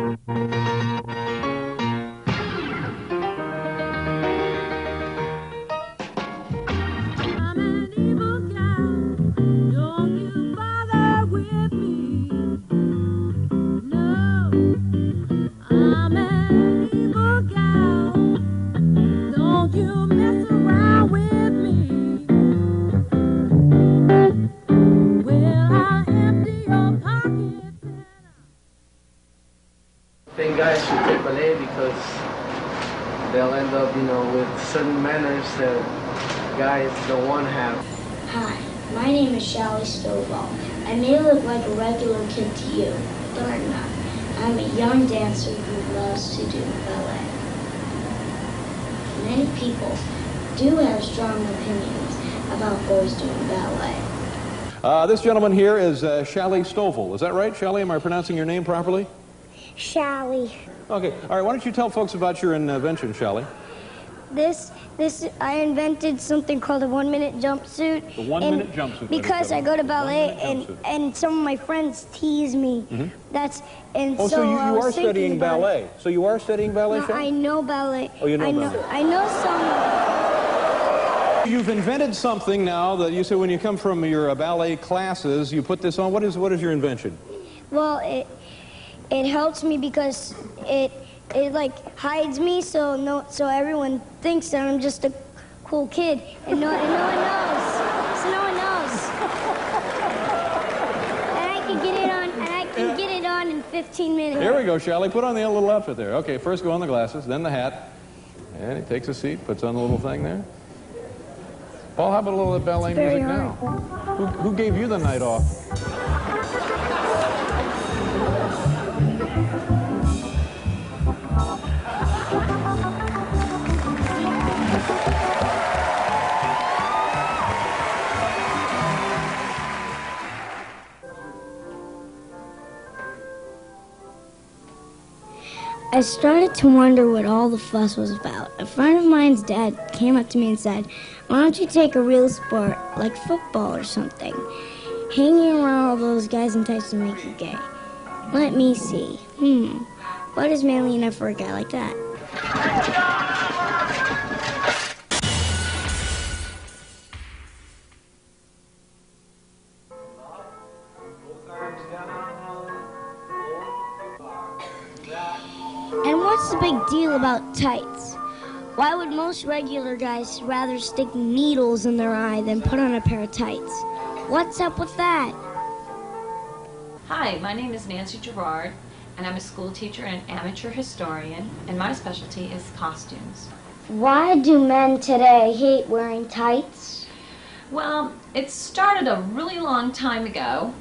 I think guys should take ballet because they'll end up, you know, with certain manners that guys don't want to have. Hi, my name is Shelly Stovall. I may look like a regular kid to you, but I'm not. I'm a young dancer who loves to do ballet. Many people do have strong opinions about boys doing ballet. This gentleman here is Shelly Stovall. Is that right, Shelly? Am I pronouncing your name properly? Shelly. Okay. All right. Why don't you tell folks about your invention, Shelly? I invented something called a 1-minute jumpsuit. The 1-minute jumpsuit. Because I go to ballet and some of my friends tease me. Mm-hmm. So you are studying ballet. So you are studying ballet, Shelly? I know ballet. Oh, you know ballet. I know some. You've invented something now that you say when you come from your ballet classes, you put this on. What is your invention? Well, it helps me because it like hides me so everyone thinks that I'm just a cool kid and no one knows. So no one knows. And I can get it on in 15 minutes. Here we go, Shelly. Put on the little outfit there. Okay, first go on the glasses, then the hat. And he takes a seat, puts on the little thing there. Paul, how about a little ballet music now? Who gave you the night off? I started to wonder what all the fuss was about. A friend of mine's dad came up to me and said, "Why don't you take a real sport, like football or something? Hanging around all those guys in tights to make you gay." Let me see. What is manly enough for a guy like that? And what's the big deal about tights? Why would most regular guys rather stick needles in their eye than put on a pair of tights? What's up with that? Hi, my name is Nancy Gerard, and I'm a school teacher and amateur historian, and my specialty is costumes. Why do men today hate wearing tights? Well, it started a really long time ago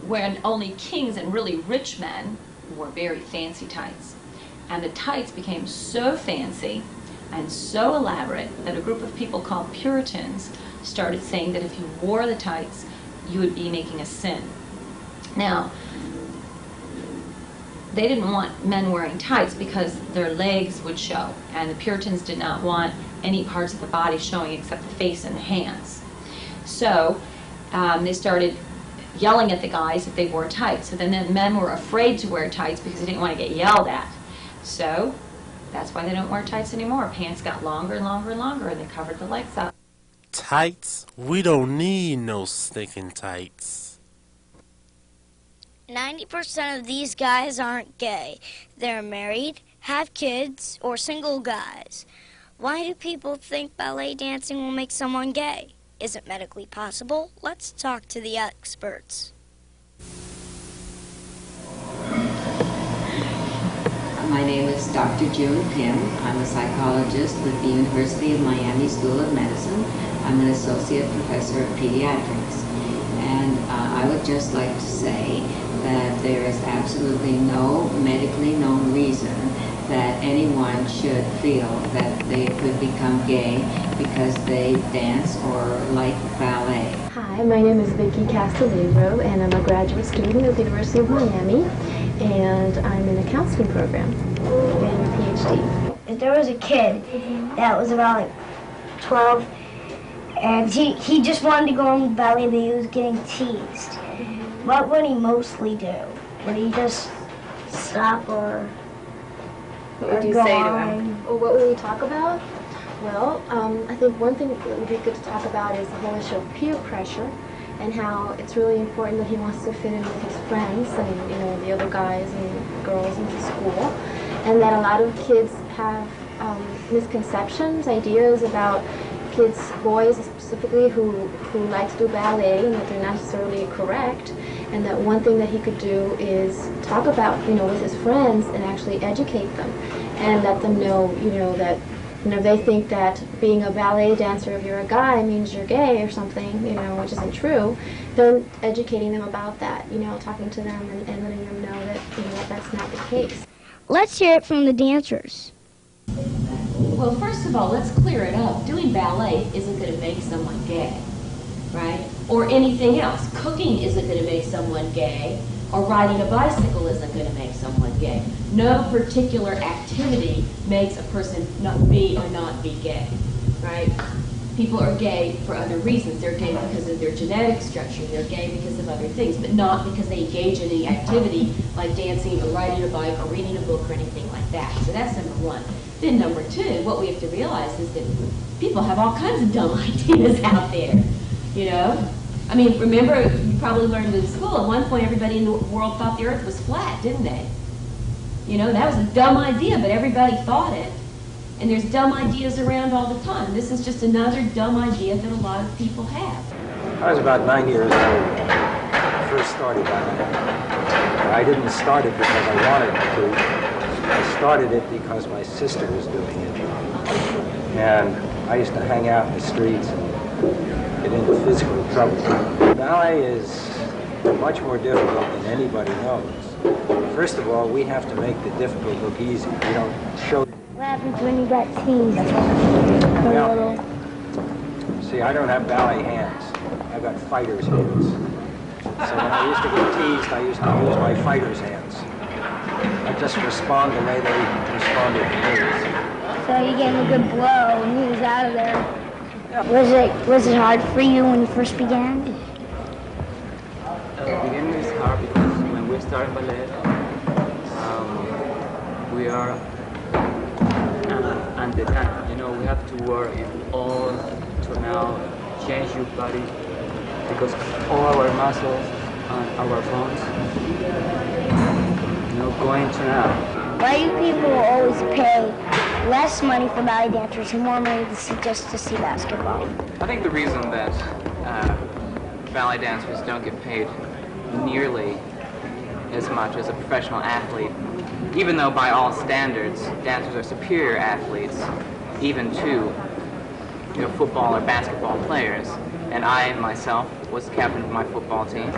when only kings and really rich men wore very fancy tights. And the tights became so fancy and so elaborate that a group of people called Puritans started saying that if you wore the tights, you would be making a sin. Now, they didn't want men wearing tights because their legs would show, and the Puritans did not want any parts of the body showing except the face and the hands. So they started yelling at the guys if they wore tights. So then the men were afraid to wear tights because they didn't want to get yelled at. So that's why they don't wear tights anymore. Pants got longer and longer and longer, and they covered the legs up. Tights? We don't need no stinking tights. 90% of these guys aren't gay. They're married, have kids, or single guys. Why do people think ballet dancing will make someone gay? Is it medically possible? Let's talk to the experts. My name is Dr. June Pym. I'm a psychologist with the University of Miami School of Medicine. I'm an associate professor of pediatrics. And I would just like to say that there is absolutely no medically known reason that anyone should feel that they could become gay because they dance or like ballet. Hi, my name is Vicki Castellero, and I'm a graduate student at the University of Miami, and I'm in a counseling program, getting a PhD. If there was a kid that was about like 12, and he just wanted to go on ballet, but he was getting teased, what would he mostly do? Would he just stop or What would you say to him? Well, what would we talk about? Well, I think one thing that would be good to talk about is the whole issue of peer pressure and how it's really important that he wants to fit in with his friends and, you know, the other guys and girls in the school. And that a lot of kids have misconceptions, ideas about kids, boys specifically, who like to do ballet and that they're not necessarily correct. And that one thing that he could do is talk about, you know, with his friends and actually educate them and let them know, you know, that, you know, they think that being a ballet dancer, if you're a guy, means you're gay or something, you know, which isn't true. Then educating them about that, you know, talking to them and letting them know that, you know, that that's not the case. Let's hear it from the dancers. Well, first of all, let's clear it up. Doing ballet isn't going to make someone gay, right? Or anything else. Cooking isn't going to make someone gay, or riding a bicycle isn't going to make someone gay. No particular activity makes a person not be or not be gay, right? People are gay for other reasons. They're gay because of their genetic structure. They're gay because of other things, but not because they engage in any activity like dancing or riding a bike or reading a book or anything like that. So that's number one. Then number two, what we have to realize is that people have all kinds of dumb ideas out there, you know? I mean, remember, you probably learned in school, at one point everybody in the world thought the earth was flat, didn't they? You know, that was a dumb idea, but everybody thought it. And there's dumb ideas around all the time. This is just another dumb idea that a lot of people have. I was about 9 years old when I first started ballet. I didn't start it because I wanted to. I started it because my sister was doing it. And I used to hang out in the streets and get into physical trouble. Ballet is much more difficult than anybody knows. First of all, we have to make the difficult look easy. We don't show. What happens when you got teased? Well, see, I don't have ballet hands. I've got fighter's hands. So when I used to get teased, I used to use my fighter's hands. I just respond the way they responded to me. So you gave him a good blow and he was out of there. Was it hard for you when you first began? The beginning is hard because when we start ballet, we are under time. You know, we have to work all to now change your body because all our muscles and our bones, you know, going to now. Why do people always pay less money for ballet dancers and more money just to see basketball? I think the reason that ballet dancers don't get paid nearly as much as a professional athlete, even though by all standards dancers are superior athletes, even to, you know, football or basketball players. And I myself was captain of my football team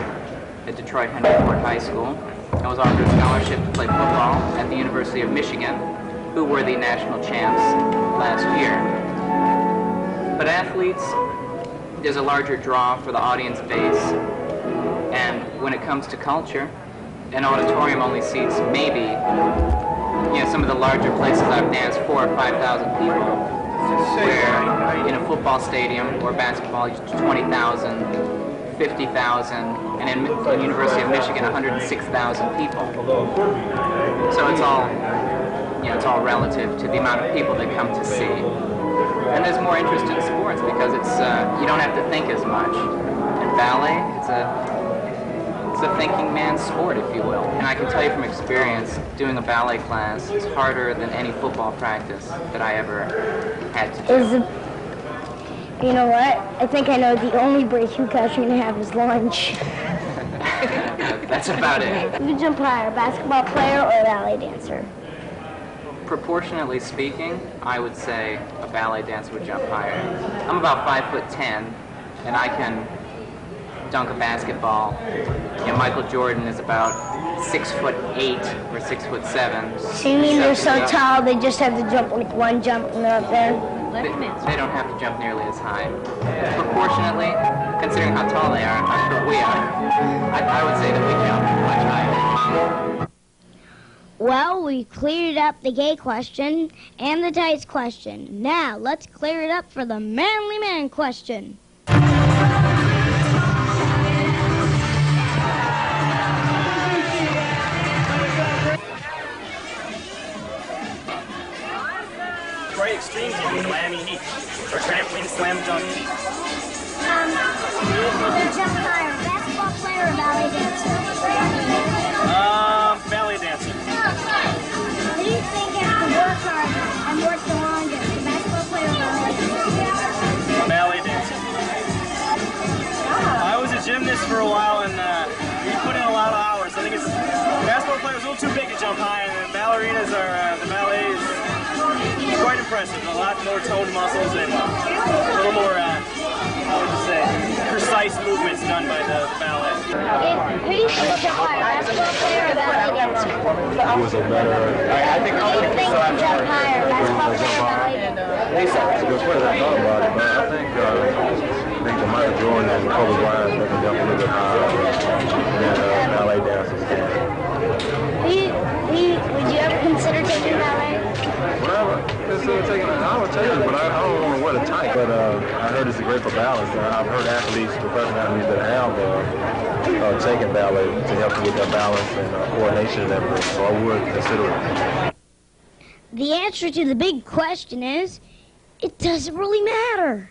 at Detroit Henry Ford High School. I was offered a scholarship to play football at the University of Michigan, who were the national champs last year. But athletes, there's a larger draw for the audience base, and when it comes to culture, an auditorium only seats maybe, you know, some of the larger places I've danced 4,000 or 5,000 people, where in a football stadium or basketball, 20,000, 50,000, and in the University of Michigan, 106,000 people. So it's all, you know, it's all relative to the amount of people that come to see. And there's more interest in sports because it's you don't have to think as much. In ballet, it's a thinking man's sport, if you will. And I can tell you from experience, doing a ballet class is harder than any football practice that I ever had to do. You know what? I think I know the only break you guys are going to have is lunch. That's about it. Who jump higher, a basketball player or a ballet dancer? Proportionately speaking, I would say a ballet dancer would jump higher. I'm about 5'10", and I can dunk a basketball. You know, Michael Jordan is about 6'8" or 6'7". So you mean they're so tall they just have to jump like one jump and they're up there? They don't have to jump nearly as high. Proportionately, considering how tall they are and how short we are, I would say that we jump much higher. Well, we cleared up the gay question and the tights question. Now, let's clear it up for the manly man question. heat or trampoline slam dunk? Who do you think would jump higher, basketball player or ballet dancer? Ballet dancer. Who do you think has to work hard and work the longest, the basketball player or ballet dancer? Ballet dancer. I was a gymnast for a while, and we put in a lot of hours. I think it's basketball players a little too big to jump high, and the ballerinas are the ballet is quite impressive. A lot more toned muscles and a little more, how would you say, precise movements done by the ballet. Who do you think would jump higher, basketball player or ballet dancer? Who was a better? I think Who do you think would jump higher, basketball player or ballet dancer? It's a good question. I thought about it, but I think the Michael Jordan and Kobe Bryant they can jump a little bit higher than ballet dancers can. Would you ever consider taking ballet? Whatever. I would take it, but I don't want to wear the tight. But I heard it's great for balance. I've heard athletes, professional athletes that have taken ballet to help with their balance and coordination and everything. So I would consider it. The answer to the big question is, it doesn't really matter.